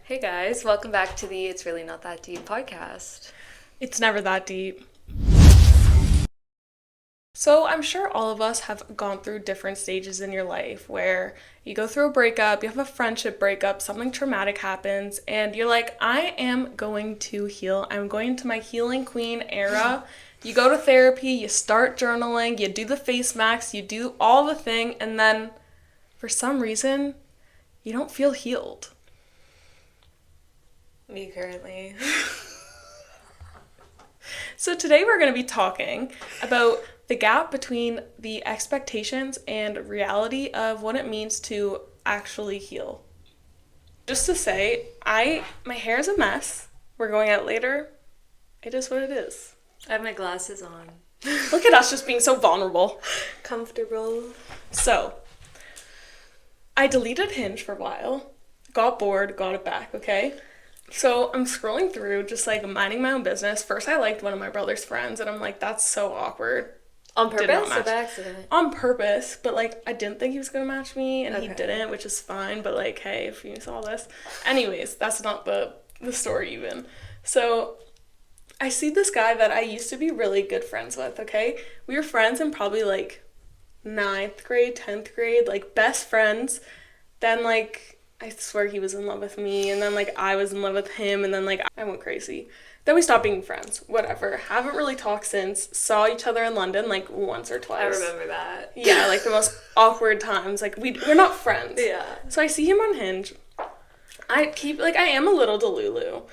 Hey guys, welcome back to the It's Really Not That Deep podcast. It's never that deep. So I'm sure all of us have gone through different stages in your life where you go through a breakup, you have a friendship breakup, something traumatic happens, and you're like, I am going to heal. I'm going to my healing queen era. You go to therapy, you start journaling, you do the face masks, you do all the thing, and then for some reason, you don't feel healed. Me currently. So today we're going to be talking about the gap between the expectations and reality of what it means to actually heal. Just to say, my hair is a mess. We're going out later. It is what it is. I have my glasses on. Look at us just being so vulnerable. Comfortable. So, I deleted Hinge for a while, got bored, got it back, okay? So I'm scrolling through, just like minding my own business. First, I liked one of my brother's friends, and I'm like, that's so awkward. On Did not purpose or match. by accident? On purpose, but like I didn't think he was gonna match me, and he Okay. didn't, which is fine. But like, hey, if you saw this, anyways, that's not the story even. So I see this guy that I used to be really good friends with. Okay, we were friends in probably like 9th grade, 10th grade, like best friends. Then like I swear he was in love with me, and then like I was in love with him, and then like I went crazy. Then we stopped being friends. Whatever. Haven't really talked since. Saw each other in London like once or twice. I remember that. Yeah, like the most awkward times. Like we're not friends. Yeah. So I see him on Hinge. I am a little delulu.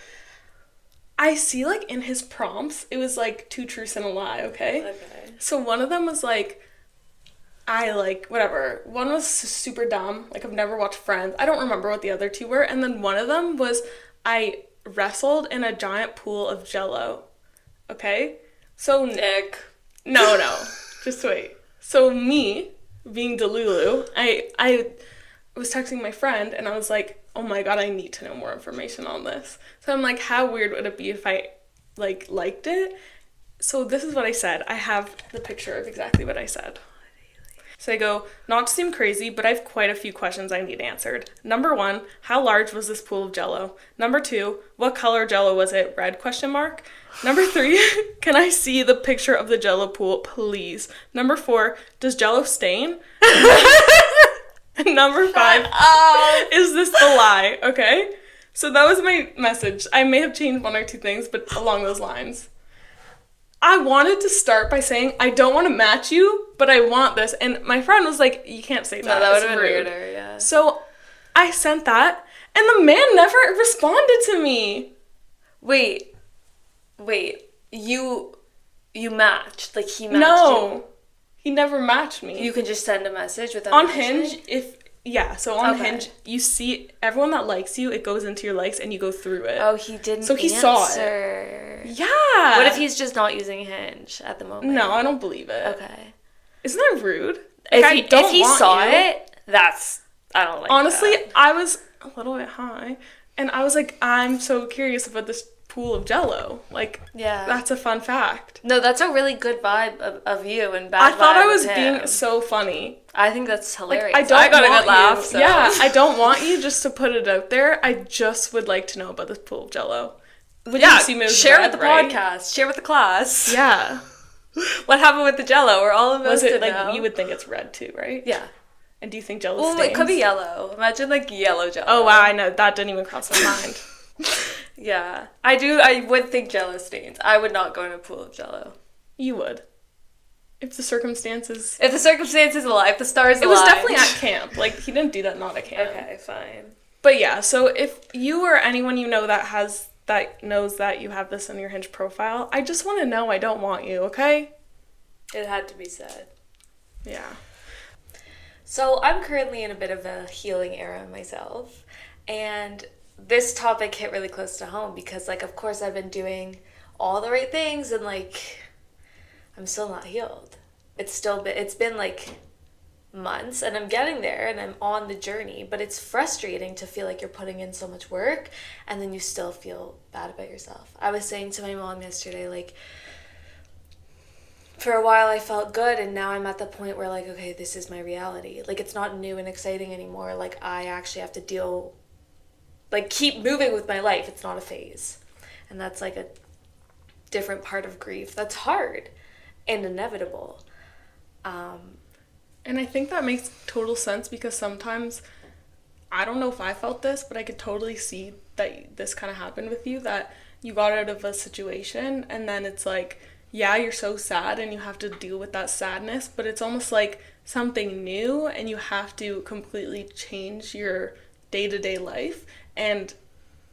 I see like in his prompts, it was like 2 truths and a lie, okay? Okay. So one of them was like, I like, whatever. One was super dumb. Like, I've never watched Friends. I don't remember what the other 2 were. And then one of them was, I wrestled in a giant pool of Jell-O. Okay? So, Nick. no. Just wait. So, me, being Delulu, I was texting my friend, and I was like, oh my god, I need to know more information on this. So I'm like, how weird would it be if I, like, liked it? So this is what I said. I have the picture of exactly what I said. So I go, not to seem crazy, but I have quite a few questions I need answered. Number 1, how large was this pool of Jell-O? Number 2, what color Jell-O was it? Red ? Number 3, can I see the picture of the Jell-O pool, please? Number 4, does Jell-O stain? And number 5, is this the lie? Okay? So that was my message. I may have changed 1 or 2 things, but along those lines. I wanted to start by saying, I don't want to match you, but I want this. And my friend was like, you can't say that. No, that would It's have been rude. weirder, yeah. So I sent that, and the man never responded to me. Wait. You matched. Like, he matched No. He never matched me. you. You can just send a message without On matching? Hinge, so on Okay. Hinge, you see everyone that likes you, it goes into your likes, and you go through it. Oh, he didn't So he answer. saw it. Yeah. What if he's just not using Hinge at the moment? No, I don't believe it. Okay. Isn't that rude? If Like, he want saw you. it, I don't like Honestly, that. I was a little bit high, and I was like, I'm so curious about this pool of Jell-O. Like, Yeah. that's a fun fact. No, that's a really good vibe of you and bad I thought vibe I was of him. being so funny. I think that's hilarious. Like, I got a want good laugh, you. so. Yeah, I don't want you just to put it out there. I just would like to know about this pool of Jell-O. Would you assume it was share red, with the right? podcast. Share with the class. Yeah. What happened with the Jell-O? We're all Was invested it like now. you would think it's red too, right? Yeah. And do you think Jell-O Well, stains? it could be yellow. Imagine like yellow Jell-O. Oh wow, I know that didn't even cross my mind. Yeah, I would think Jell-O stains. I would not go in a pool of Jell-O. You would, if the circumstances. If the circumstances align, if the stars It was aligned. definitely at camp. Like he didn't do that not at camp. Okay, fine. But yeah, so if you or anyone you know that knows that you have this in your Hinge profile, I just want to know I don't want you, okay? It had to be said. Yeah. So I'm currently in a bit of a healing era myself, and this topic hit really close to home because, like, of course I've been doing all the right things and, like, I'm still not healed. It's been like months and I'm getting there and I'm on the journey, but it's frustrating to feel like you're putting in so much work and then you still feel bad about yourself. I was saying to my mom yesterday, like, for a while I felt good and now I'm at the point where, like, okay, this is my reality. Like, it's not new and exciting anymore. Like, I actually have to deal like keep moving with my life. It's not a phase. And that's like a different part of grief that's hard and inevitable. And I think that makes total sense because sometimes, I don't know if I felt this, but I could totally see that this kind of happened with you, that you got out of a situation and then it's like, yeah, you're so sad and you have to deal with that sadness, but it's almost like something new and you have to completely change your day-to-day life, and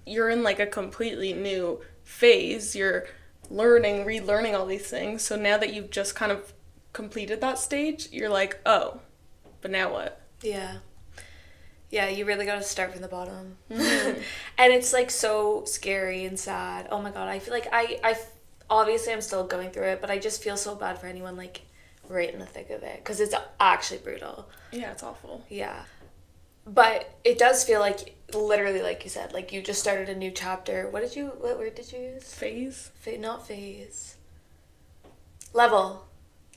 you're in like a completely new phase. You're learning, relearning all these things. So now that you've just kind of completed that stage, you're like, oh, but now what? Yeah. Yeah, you really got to start from the bottom. Mm-hmm. And it's like so scary and sad. Oh my God, I feel like obviously I'm still going through it, but I just feel so bad for anyone like right in the thick of it because it's actually brutal. Yeah, it's awful. Yeah. But it does feel like literally like you said, like you just started a new chapter. What word did you use? Phase? Not phase. Level.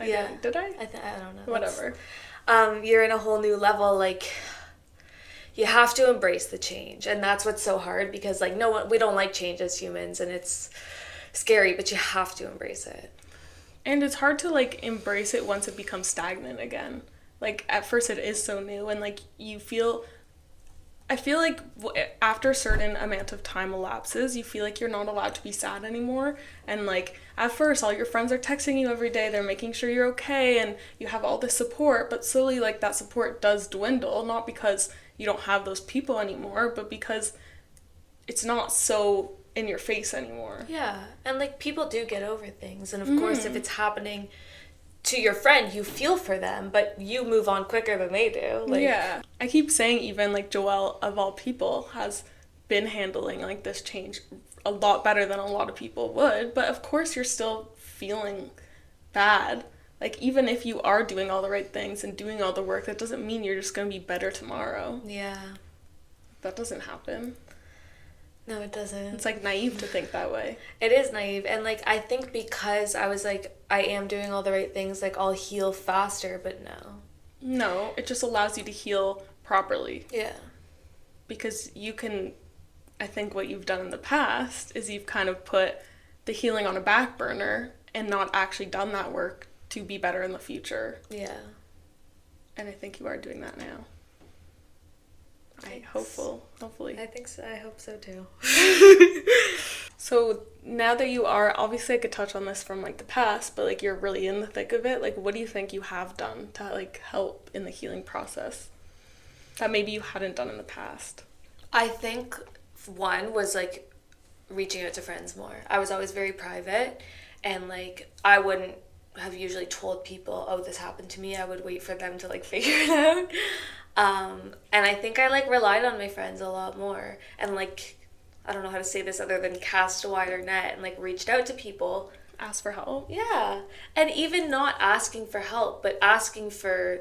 Yeah. Did I? I don't know. Whatever. You're in a whole new level, like you have to embrace the change, and that's what's so hard because like no one, we don't like change as humans and it's scary, but you have to embrace it. And it's hard to like embrace it once it becomes stagnant again. Like at first it is so new and like I feel like after a certain amount of time elapses, you feel like you're not allowed to be sad anymore. And like at first, all your friends are texting you every day. They're making sure you're okay and you have all this support. But slowly, like that support does dwindle, not because you don't have those people anymore, but because it's not so in your face anymore. Yeah. And like people do get over things. And of course, if it's happening to your friend, you feel for them, but you move on quicker than they do. Like, yeah. I keep saying even like Joelle, of all people, has been handling like this change a lot better than a lot of people would, but of course you're still feeling bad. Like even if you are doing all the right things and doing all the work, that doesn't mean you're just going to be better tomorrow. Yeah. That doesn't happen. No, it doesn't. It's like naive to think that way. It is naive. And like I think because I was like I am doing all the right things, like I'll heal faster, but no. No, it just allows you to heal properly. Yeah. Because you can, I think what you've done in the past is you've kind of put the healing on a back burner and not actually done that work to be better in the future. Yeah. And I think you are doing that now. Thanks. Hopefully. I think so. I hope so too. So now that you are, obviously I could touch on this from like the past, but like you're really in the thick of it, like what do you think you have done to like help in the healing process that maybe you hadn't done in the past? I think one was like reaching out to friends more. I was always very private and like I wouldn't have usually told people, oh, this happened to me. I would wait for them to like figure it out. And I think I like relied on my friends a lot more and like I don't know how to say this other than cast a wider net and like reached out to people. Ask for help? Yeah. And even not asking for help, but asking for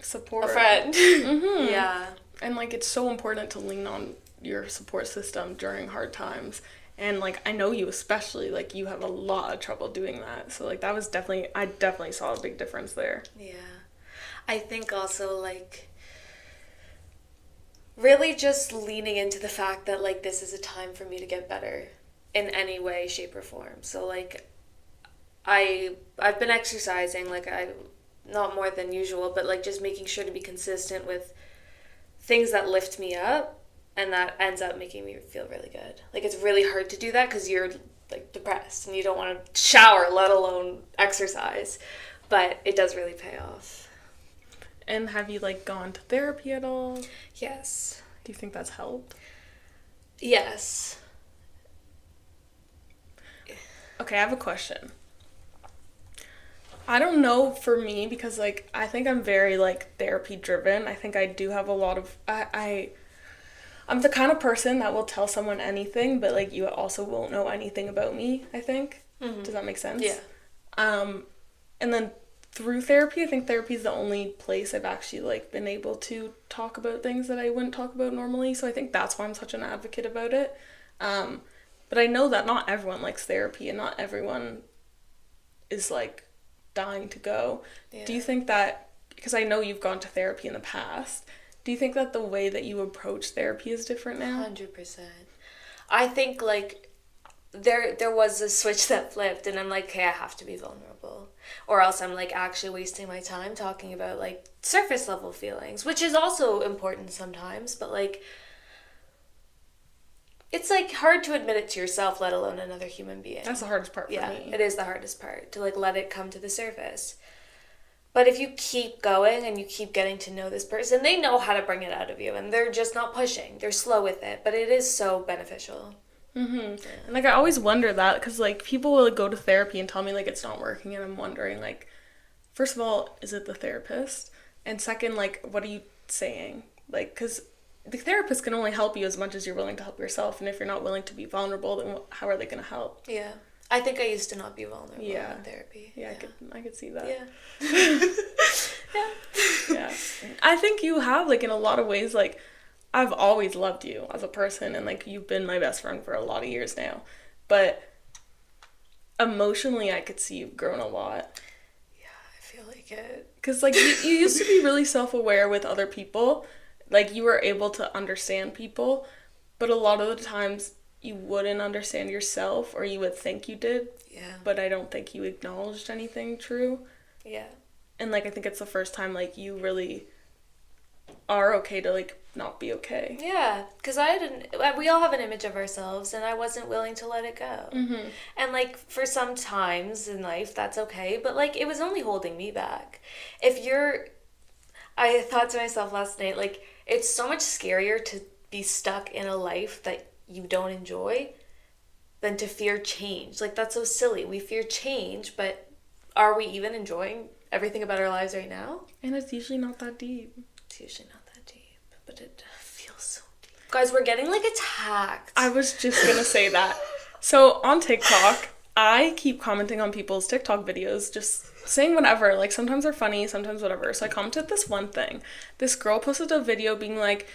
support. A friend. Mm-hmm. Yeah. And like it's so important to lean on your support system during hard times. And like I know you especially, like you have a lot of trouble doing that. So like that was I definitely saw a big difference there. Yeah. I think also like really just leaning into the fact that like this is a time for me to get better in any way, shape, or form. So like I've been exercising, like I not more than usual, but like just making sure to be consistent with things that lift me up, and that ends up making me feel really good. Like it's really hard to do that because you're like depressed and you don't want to shower, let alone exercise, but it does really pay off. And have you like gone to therapy at all? Yes. Do you think that's helped? Yes. Okay, I have a question. I don't know for me because like I think I'm very like therapy driven. I think I do have a lot of I'm the kind of person that will tell someone anything, but like you also won't know anything about me, I think. Mm-hmm. Does that make sense? Yeah. And then through therapy, I think therapy is the only place I've actually like been able to talk about things that I wouldn't talk about normally. So I think that's why I'm such an advocate about it. But I know that not everyone likes therapy and not everyone is like dying to go. Yeah. Do you think that, because I know you've gone to therapy in the past, Do you think that the way that you approach therapy is different now? 100%. I think like there was a switch that flipped, and I'm like, okay, I have to be vulnerable, or else I'm like actually wasting my time talking about like surface level feelings, which is also important sometimes, but like it's like hard to admit it to yourself, let alone another human being. That's the hardest part for Yeah, me. it is the hardest part, to like let it come to the surface. But if you keep going and you keep getting to know this person, they know how to bring it out of you, and they're just not pushing. They're slow with it, but it is so beneficial. And like I always wonder that, because like people will like, go to therapy and tell me like it's not working, and I'm wondering like, first of all, is it the therapist? And second, like, what are you saying? Like, because the therapist can only help you as much as you're willing to help yourself, and if you're not willing to be vulnerable, then how are they going to help? Yeah. I think I used to not be vulnerable Yeah. in therapy. Yeah, I could see that. Yeah. Yeah. Yeah. I think you have, like, in a lot of ways, like, I've always loved you as a person, and like you've been my best friend for a lot of years now. But emotionally, I could see you've grown a lot. Yeah, I feel like it. Because like you used to be really self-aware with other people. Like you were able to understand people, but a lot of the times you wouldn't understand yourself, or you would think you did. Yeah. But I don't think you acknowledged anything true. Yeah. And like I think it's the first time like you really are okay to like not be okay. Yeah, because we all have an image of ourselves, and I wasn't willing to let it go. Mm-hmm. And like for some times in life, that's okay, but like it was only holding me back. I thought to myself last night, like it's so much scarier to be stuck in a life that you don't enjoy than to fear change. Like that's so silly. We fear change, but are we even enjoying everything about our lives right now? And it's usually not that deep. It's usually not that deep, but it feels so deep. Guys, we're getting like attacked. I was just gonna say that. So on TikTok, I keep commenting on people's TikTok videos, just saying whatever. Like sometimes they're funny, sometimes whatever. So I commented this one thing. This girl posted a video being like,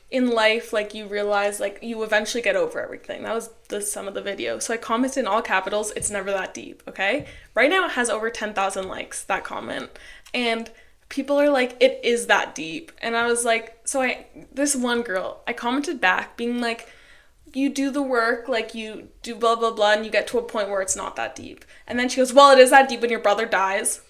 in life, like you realize like you eventually get over everything. That was the sum of the video. So I commented in all capitals, it's never that deep, okay? Right now it has over 10,000 likes, that comment. And people are like, it is that deep. And I was like, this one girl, I commented back being like, you do the work, like you do blah, blah, blah, and you get to a point where it's not that deep. And then she goes, well, it is that deep when your brother dies.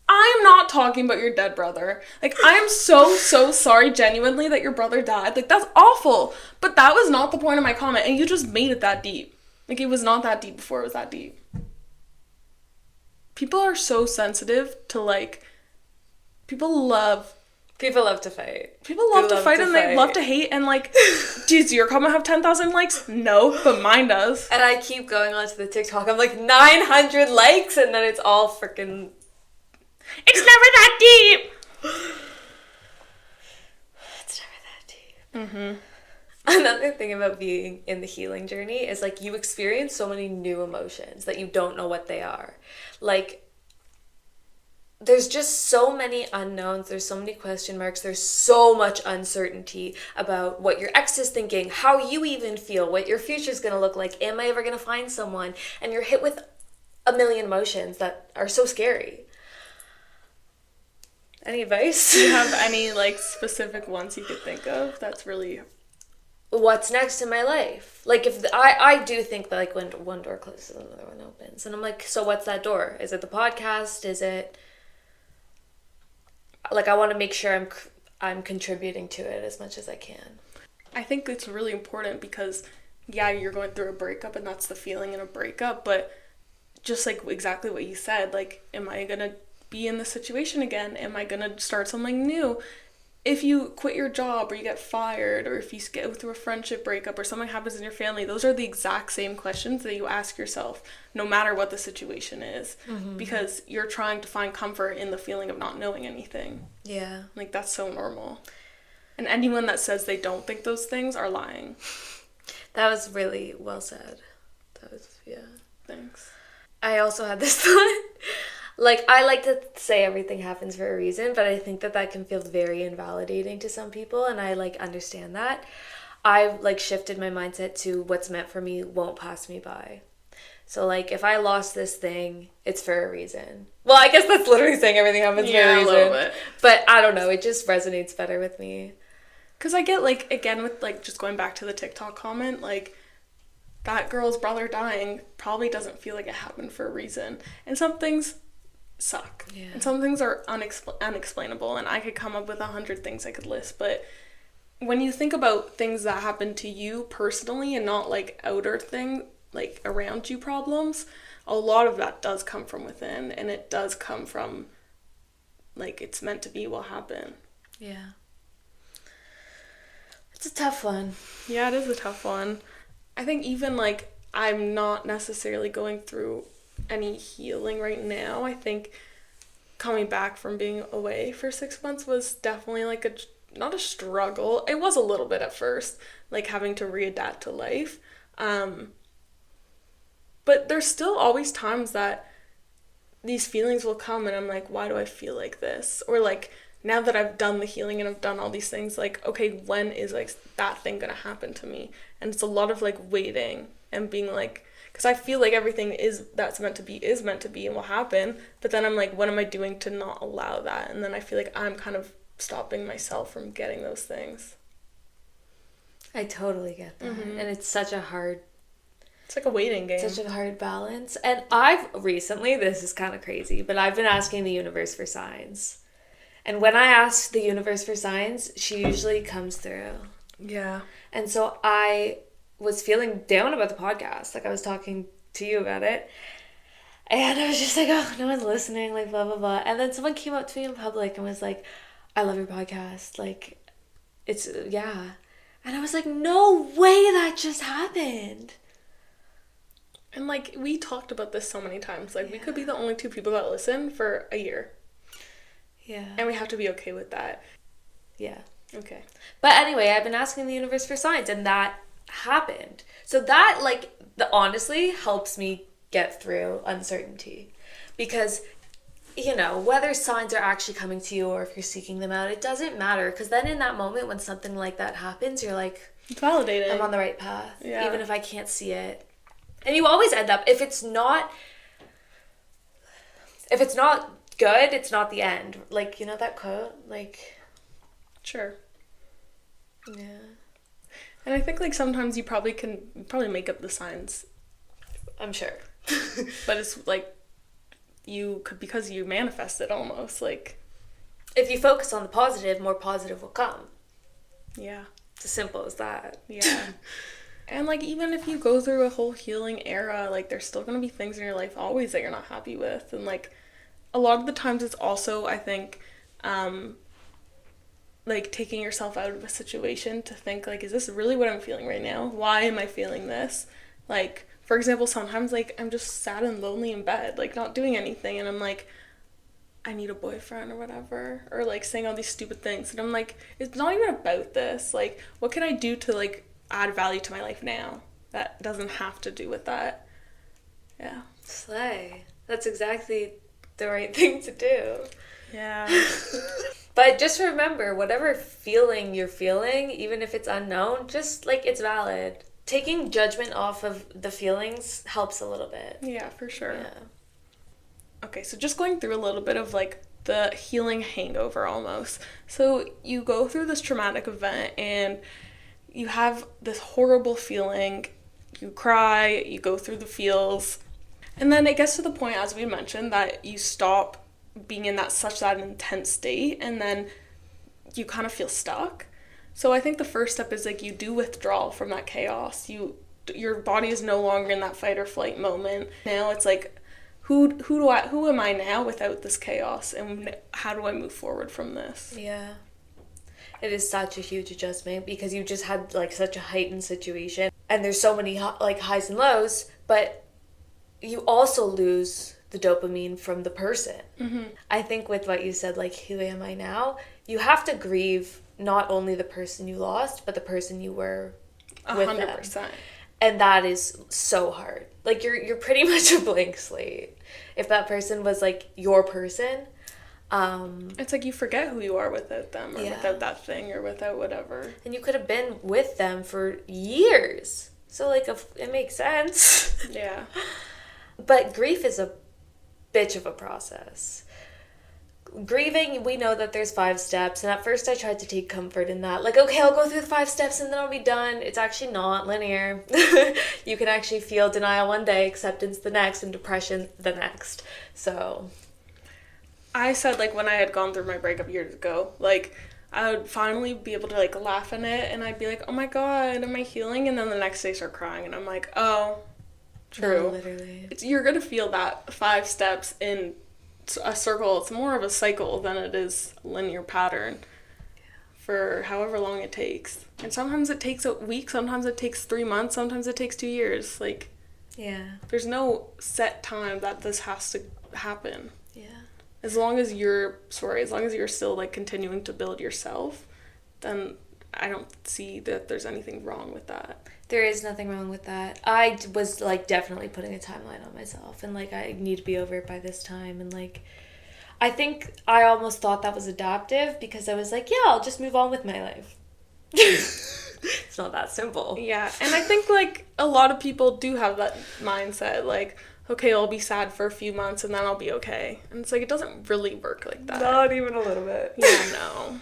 I am not talking about your dead brother. Like, I am so sorry genuinely that your brother died. Like, that's awful. But that was not the point of my comment, and you just made it that deep. Like, it was not that deep before it was that deep. People are so sensitive to, like, people love to fight. People love to fight, and they love to hate, and like, does your comment have 10,000 likes? No, but mine does. And I keep going onto the TikTok, I'm like, 900 likes, and then it's all freaking... It's never that deep! It's never that deep. Mm-hmm. Another thing about being in the healing journey is like you experience so many new emotions that you don't know what they are. Like, there's just so many unknowns, there's so many question marks, there's so much uncertainty about what your ex is thinking, how you even feel, what your future's gonna look like, am I ever gonna find someone? And you're hit with a million emotions that are so scary. Any advice? Do you have any like specific ones you could think of that's really... What's next in my life? Like if I do think that like when one door closes, another one opens, and I'm like, so what's that door? Is it the podcast? Is it like I want to make sure I'm contributing to it as much as I can. I think it's really important because yeah, you're going through a breakup and that's the feeling in a breakup, but just like exactly what you said, like, am I gonna be in this situation again? Am I gonna start something new? If you quit your job or you get fired or if you go through a friendship breakup or something happens in your family, those are the exact same questions that you ask yourself no matter what the situation is, because you're trying to find comfort in the feeling of not knowing anything. Yeah. Like, that's so normal. And anyone that says they don't think those things are lying. That was really well said. That was, yeah. Thanks. I also had this thought. Like, I like to say everything happens for a reason, but I think that can feel very invalidating to some people, and I, like, understand that. I've, like, shifted my mindset to what's meant for me won't pass me by. So, like, if I lost this thing, it's for a reason. Well, I guess that's literally saying everything happens for a reason. A little bit. But I don't know. It just resonates better with me. Because I get, like, again, with, like, just going back to the TikTok comment, like, that girl's brother dying probably doesn't feel like it happened for a reason. And some things suck. Yeah. And some things are unexplainable. And I could come up with 100 things I could list. But when you think about things that happen to you personally and not, like, outer things, like, around you problems, a lot of that does come from within. And it does come from, like, it's meant to be will happen. Yeah. It's a tough one. Yeah, it is a tough one. I think even, like, I'm not necessarily going through any healing right now. I think coming back from being away for 6 months was definitely, like, not a struggle. It was a little bit at first, like, having to readapt to life. But there's still always times that these feelings will come and I'm like, why do I feel like this? Or, like, now that I've done the healing and I've done all these things, like, okay, when is, like, that thing gonna happen to me? And it's a lot of, like, waiting and being like, because I feel like everything that's meant to be and will happen, but then I'm like, what am I doing to not allow that? And then I feel like I'm kind of stopping myself from getting those things. I totally get that. Mm-hmm. And it's such a hard... It's like a waiting game. Such a hard balance. And I've recently, this is kind of crazy, but I've been asking the universe for signs. And when I ask the universe for signs, she usually comes through. Yeah. And so I was feeling down about the podcast. Like, I was talking to you about it. And I was just like, oh, no one's listening, like, blah, blah, blah. And then someone came up to me in public and was like, I love your podcast. Like, it's, yeah. And I was like, no way that just happened. And, like, we talked about this so many times. Like, we could be the only two people that listen for a year. Yeah. And we have to be okay with that. Yeah. Okay. But anyway, I've been asking the universe for signs, and that happened. So that, like, honestly helps me get through uncertainty. Because, you know, whether signs are actually coming to you or if you're seeking them out, it doesn't matter. Because then in that moment when something like that happens, you're like... It's validating. I'm on the right path. Yeah. Even if I can't see it. And you always end up... If it's not good, it's not the end. Like, you know that quote? Like... Sure. Yeah. And I think, like, sometimes you probably make up the signs. I'm sure. But it's, like, because you manifest it almost, like... If you focus on the positive, more positive will come. Yeah. It's as simple as that. Yeah. And, like, even if you go through a whole healing era, like, there's still going to be things in your life always that you're not happy with. And, like, a lot of the times it's also, I think, like, taking yourself out of a situation to think, like, is this really what I'm feeling right now? Why am I feeling this? Like, for example, sometimes, like, I'm just sad and lonely in bed, like, not doing anything, and I'm like, I need a boyfriend or whatever, or, like, saying all these stupid things, and I'm like, it's not even about this. Like, what can I do to, like, add value to my life now that doesn't have to do with that? Yeah. Slay. That's exactly the right thing to do. Yeah. But just remember, whatever feeling you're feeling, even if it's unknown, just, like, it's valid. Taking judgment off of the feelings helps a little bit. Yeah, for sure. Yeah. Okay, so just going through a little bit of, like, the healing hangover almost. So you go through this traumatic event and you have this horrible feeling. You cry, you go through the feels. And then it gets to the point, as we mentioned, that you stop being in that intense state, and then you kind of feel stuck. So I think the first step is, like, you do withdraw from that chaos. Your body is no longer in that fight or flight moment. Now it's like, who am I now without this chaos, and how do I move forward from this? Yeah. It is such a huge adjustment because you just had, like, such a heightened situation, and there's so many, like, highs and lows, but you also lose the dopamine from the person. Mm-hmm. I think with what you said, like, who am I now? You have to grieve not only the person you lost, but the person you were with 100%. Them. And that is so hard. Like, you're pretty much a blank slate. If that person was, like, your person, it's like you forget who you are without them, or without that thing, or without whatever. And you could have been with them for years. So, like, it makes sense. Yeah. But grief is a bitch of a process. Grieving, we know that there's 5 steps, and at first I tried to take comfort in that. Like, okay, I'll go through the 5 steps and then I'll be done. It's actually not linear. You can actually feel denial one day, acceptance the next, and depression the next. So, I said, like, when I had gone through my breakup years ago, like, I would finally be able to, like, laugh in it, and I'd be like, oh my god, am I healing? And then the next day start crying, and I'm like, oh, true. no, literally. You're gonna feel that 5 steps in a circle. It's more of a cycle than it is a linear pattern for however long it takes. And sometimes it takes a week, sometimes it takes 3 months, sometimes it takes 2 years. Like, Yeah. there's no set time that this has to happen. Yeah. As long as you're still, like, continuing to build yourself, then I don't see that there's anything wrong with that. There is nothing wrong with that. I was, like, definitely putting a timeline on myself, and, like, I need to be over it by this time, and, like, I think I almost thought that was adaptive because I was like, yeah, I'll just move on with my life. It's not that simple. Yeah, and I think, like, a lot of people do have that mindset, like, okay, I'll be sad for a few months and then I'll be okay. And it's like, it doesn't really work like that. Not even a little bit. Yeah, no.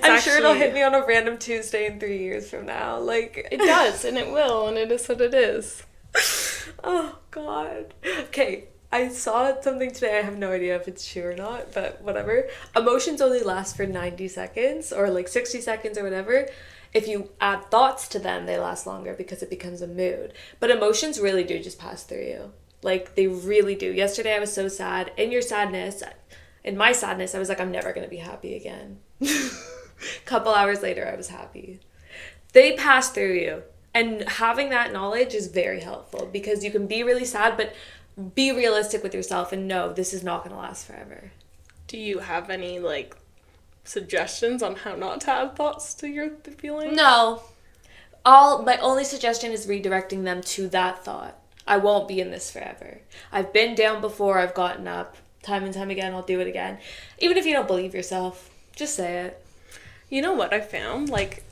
I'm sure it'll hit me on a random Tuesday in 3 years from now. Like, It does, and it will, and it is what it is. oh, God. Okay, I saw something today. I have no idea if it's true or not, but whatever. Emotions only last for 90 seconds or, like, 60 seconds or whatever. If you add thoughts to them, they last longer because it becomes a mood. But emotions really do just pass through you. Like, they really do. Yesterday, I was so sad. In my sadness, I was like, I'm never going to be happy again. Couple hours later, I was happy. They pass through you. And having that knowledge is very helpful because you can be really sad, but be realistic with yourself and know this is not going to last forever. Do you have any, like, suggestions on how not to add thoughts to your feelings? No. My only suggestion is redirecting them to that thought. I won't be in this forever. I've been down before, I've gotten up. Time and time again, I'll do it again. Even if you don't believe yourself, just say it. You know what I found? Like,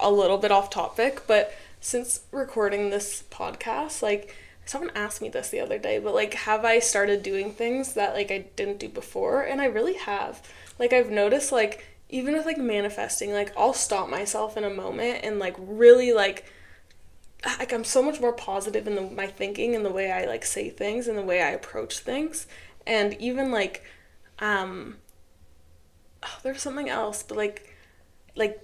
a little bit off topic, but since recording this podcast, like, someone asked me this the other day, but, like, have I started doing things that, like, I didn't do before? And I really have. Like, I've noticed, like, even with, like, manifesting, like, I'll stop myself in a moment and, like, really, like, I'm so much more positive in my thinking and the way I, like, say things and the way I approach things. And even, like, there's something else, but, like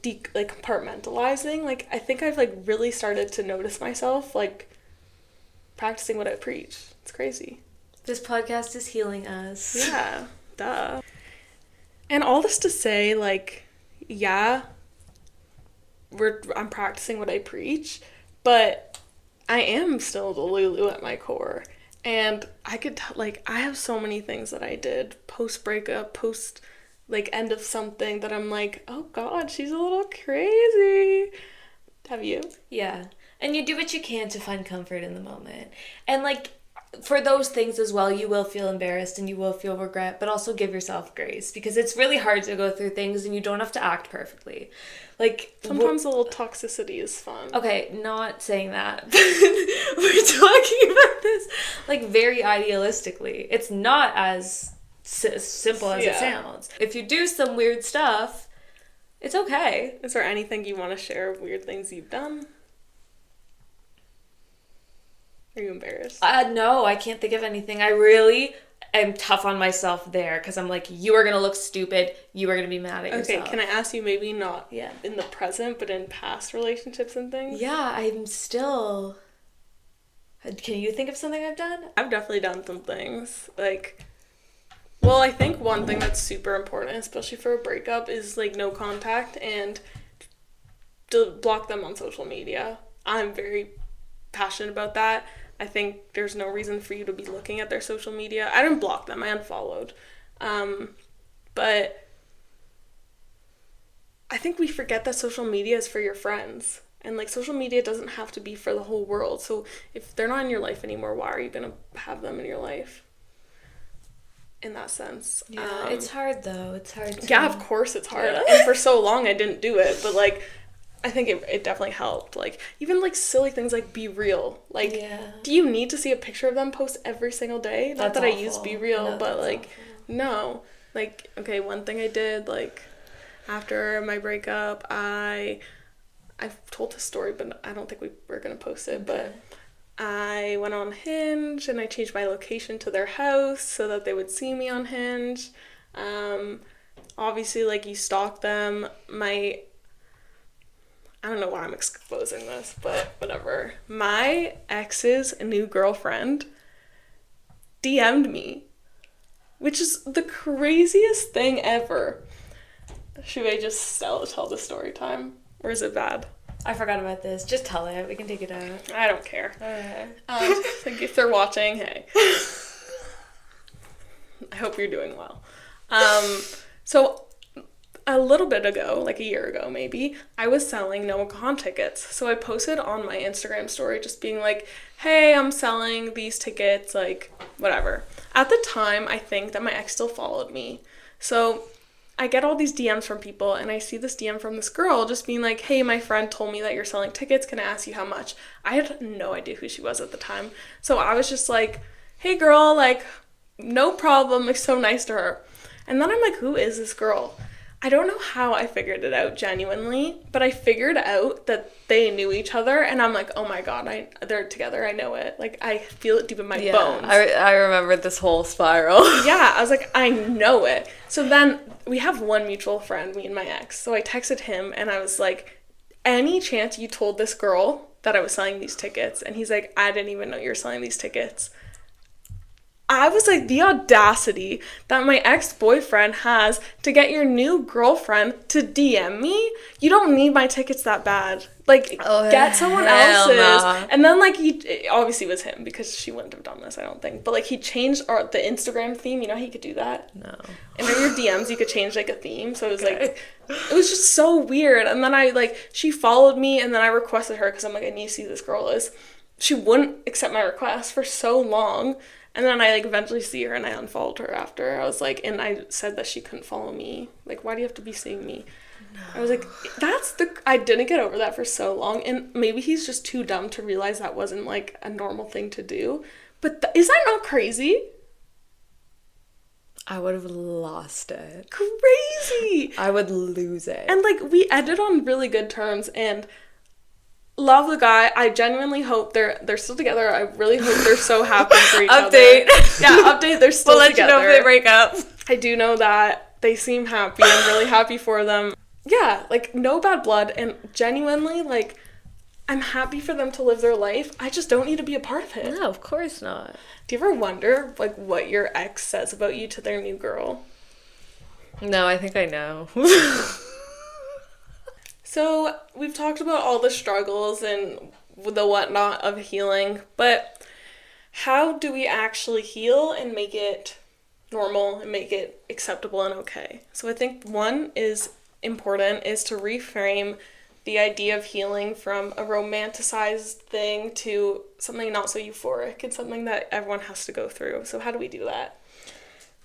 compartmentalizing, like, I think I've, like, really started to notice myself, like, practicing what I preach. It's crazy. This podcast is healing us. Yeah, duh. And all this to say, like, yeah, I'm practicing what I preach, but I am still the Lulu at my core. And I could, I have so many things that I did post-breakup, like, end of something that I'm like, oh God, she's a little crazy. Have you? Yeah. And you do what you can to find comfort in the moment. And, like, for those things as well, you will feel embarrassed and you will feel regret, but also give yourself grace because it's really hard to go through things and you don't have to act perfectly. Like, sometimes a little toxicity is fun. Okay, not saying that. We're talking about this, like, very idealistically. It's not as simple as it sounds. If you do some weird stuff, it's okay. Is there anything you want to share of weird things you've done? Are you embarrassed? No, I can't think of anything. I really am tough on myself there because I'm like, you are going to look stupid. You are going to be mad at yourself. Okay, can I ask you maybe not in the present, but in past relationships and things? Yeah, I'm still... Can you think of something I've done? I've definitely done some things. Like, well, I think one thing that's super important, especially for a breakup, is, like, no contact and to block them on social media. I'm very passionate about that. I think there's no reason for you to be looking at their social media. I didn't block them. I unfollowed. But I think we forget that social media is for your friends. And, like, social media doesn't have to be for the whole world. So if they're not in your life anymore, why are you going to have them in your life? In that sense. Yeah, it's hard, though. It's hard to... Yeah, of course it's hard. And for so long I didn't do it. But, like, I think it definitely helped. Like, even, like, silly things like Be Real. Like, Yeah. do you need to see a picture of them post every single day? Not That's that I awful. use Be Real, No, but, that's like, awful. no. Like, okay, one thing I did, like, after my breakup, I've told this story, but I don't think we're going to post it, but I went on Hinge, and I changed my location to their house so that they would see me on Hinge. Obviously, like, you stalk them. I don't know why I'm exposing this, but whatever. My ex's new girlfriend DM'd me, which is the craziest thing ever. Should I just tell the story time? Or is it bad? I forgot about this. Just tell it. We can take it out. I don't care. Okay. Like, if they're watching, hey. I hope you're doing well. So a little bit ago, like a year ago maybe, I was selling NoahCon tickets. So I posted on my Instagram story just being like, hey, I'm selling these tickets, like, whatever. At the time, I think that my ex still followed me. So I get all these DMs from people, and I see this DM from this girl just being like, hey, my friend told me that you're selling tickets. Can I ask you how much? I had no idea who she was at the time. So I was just like, hey, girl, like, no problem. Like, so nice to her. And then I'm like, who is this girl? I don't know how I figured it out genuinely, but I figured out that they knew each other, and I'm like, oh my god, they're together, I know it. Like, I feel it deep in my bones. I remember this whole spiral. Yeah, I was like, I know it. So then we have one mutual friend, me and my ex. So I texted him, and I was like, any chance you told this girl that I was selling these tickets? And he's like, I didn't even know you were selling these tickets. I was like, the audacity that my ex-boyfriend has to get your new girlfriend to DM me. You don't need my tickets that bad. Like, get someone else's. Nah. And then, like, it obviously was him, because she wouldn't have done this, I don't think. But, like, he changed the Instagram theme. You know how you could do that? No. And in your DMs, you could change, like, a theme. So it was, like, it was just so weird. And then she followed me, and then I requested her, because I'm like, I need to see who this girl is. She wouldn't accept my request for so long. And then I, like, eventually see her, and I unfollowed her after. I was like, and I said that she couldn't follow me. Like, why do you have to be seeing me? No. I was like, I didn't get over that for so long. And maybe he's just too dumb to realize that wasn't, like, a normal thing to do. But is that not crazy? I would have lost it. Crazy! I would lose it. And, like, we ended on really good terms, and love the guy. I genuinely hope they're still together. I really hope they're so happy for each other. Update. Yeah, update. They're still together. We'll let you know if they break up. I do know that they seem happy. I'm really happy for them. Yeah, like, no bad blood, and genuinely, like, I'm happy for them to live their life. I just don't need to be a part of it. No, of course not. Do you ever wonder, like, what your ex says about you to their new girl? No, I think I know. So, we've talked about all the struggles and the whatnot of healing, but how do we actually heal and make it normal and make it acceptable and okay? So I think one is important is to reframe the idea of healing from a romanticized thing to something not so euphoric and something that everyone has to go through. So how do we do that?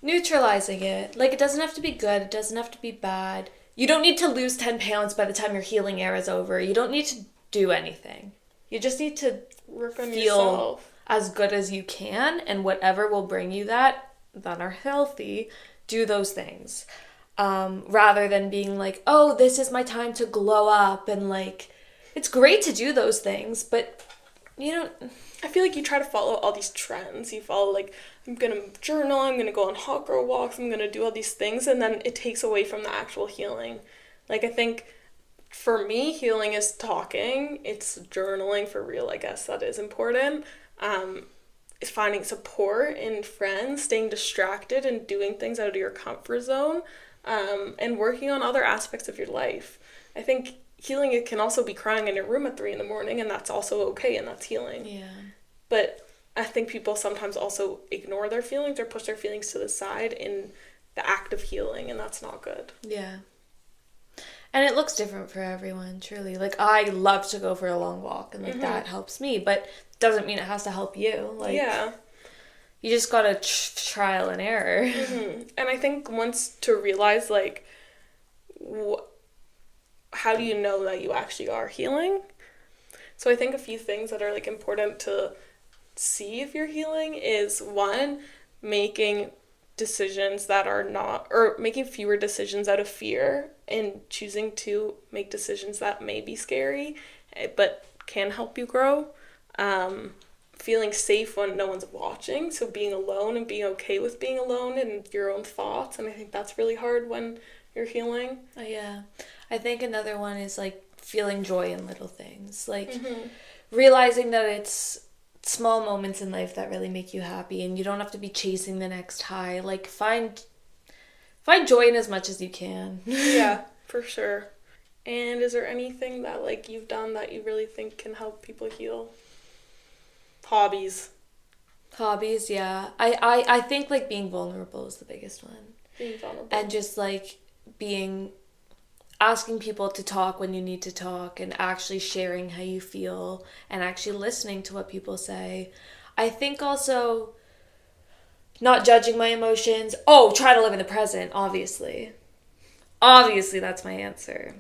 Neutralizing it. Like, it doesn't have to be good. It doesn't have to be bad. You don't need to lose 10 pounds by the time your healing era is over. You don't need to do anything. You just need to Work on feel yourself as good as you can, and whatever will bring you that are healthy, do those things. Rather than being like, oh, this is my time to glow up, and, like, it's great to do those things, but you don't... I feel like you try to follow all these trends. You follow, like, I'm going to journal, I'm going to go on hot girl walks, I'm going to do all these things, and then it takes away from the actual healing. Like, I think for me, healing is talking. It's journaling for real, I guess. That is important. It's finding support in friends, staying distracted and doing things out of your comfort zone, and working on other aspects of your life. I think healing, it can also be crying in your room at 3 a.m, and that's also okay, and that's healing. Yeah. But I think people sometimes also ignore their feelings or push their feelings to the side in the act of healing, and that's not good. Yeah. And it looks different for everyone, truly. Like, I love to go for a long walk, and, like, that helps me, but doesn't mean it has to help you. Like, yeah. You just gotta trial and error. Mm-hmm. And I think once to realize, like, how do you know that you actually are healing? So I think a few things that are like important to see if you're healing is, one, making decisions that are not, or making fewer decisions out of fear and choosing to make decisions that may be scary but can help you grow. Feeling safe when no one's watching, so being alone and being okay with being alone and your own thoughts, and I think that's really hard when you're healing. Oh, yeah. I think another one is like feeling joy in little things. Like realizing that it's small moments in life that really make you happy and you don't have to be chasing the next high. Like find joy in as much as you can. Yeah, for sure. And is there anything that like you've done that you really think can help people heal? Hobbies. Hobbies, yeah. I think like being vulnerable is the biggest one. Being vulnerable. And just like being asking people to talk when you need to talk and actually sharing how you feel and actually listening to what people say. I think also not judging my emotions. Oh, try to live in the present, obviously. Obviously, that's my answer.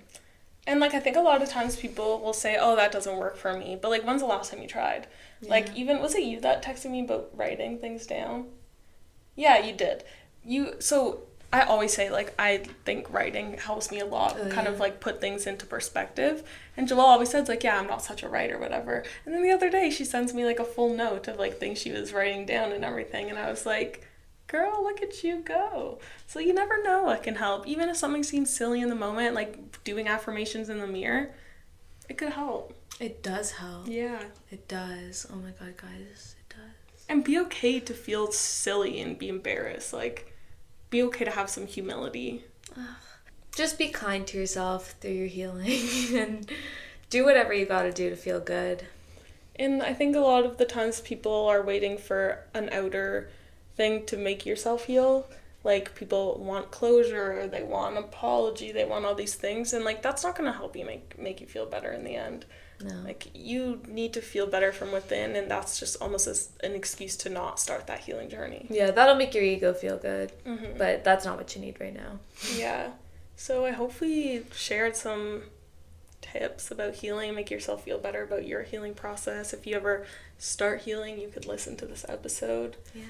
And like I think a lot of times people will say, "Oh, that doesn't work for me." But like when's the last time you tried? Yeah. Like even was it you that texted me about writing things down? Yeah, you did. So I always say like I think writing helps me a lot, kind of like put things into perspective. And Jalal always says like, "Yeah, I'm not such a writer, whatever." And then the other day she sends me like a full note of like things she was writing down and everything, and I was like, "Girl, look at you go." So you never know what can help. Even if something seems silly in the moment, like doing affirmations in the mirror, it could help. It does help. Yeah. It does. Oh my god, guys, it does. And be okay to feel silly and be embarrassed. Like, be okay to have some humility. Just be kind to yourself through your healing and do whatever you gotta do to feel good. And I think a lot of the times people are waiting for an outer thing to make yourself heal. Like, people want closure, they want an apology, they want all these things. And, like, that's not going to help you make you feel better in the end. No. Like, you need to feel better from within, and that's just almost an excuse to not start that healing journey. Yeah, that'll make your ego feel good, Mm-hmm. but that's not what you need right now. Yeah. So I hopefully shared some tips about healing, make yourself feel better about your healing process. If you ever start healing, you could listen to this episode. Yeah.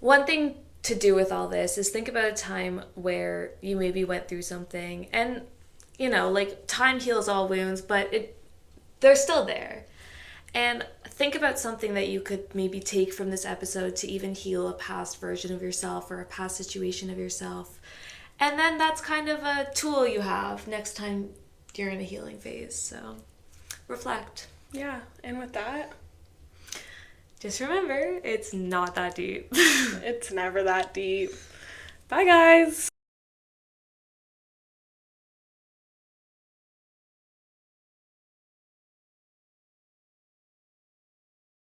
One thing to do with all this is think about a time where you maybe went through something and, you know, like time heals all wounds, but they're still there. And think about something that you could maybe take from this episode to even heal a past version of yourself or a past situation of yourself. And then that's kind of a tool you have next time you're in a healing phase. So reflect. Yeah, and with that, just remember, it's not that deep. it's never that deep. Bye, guys.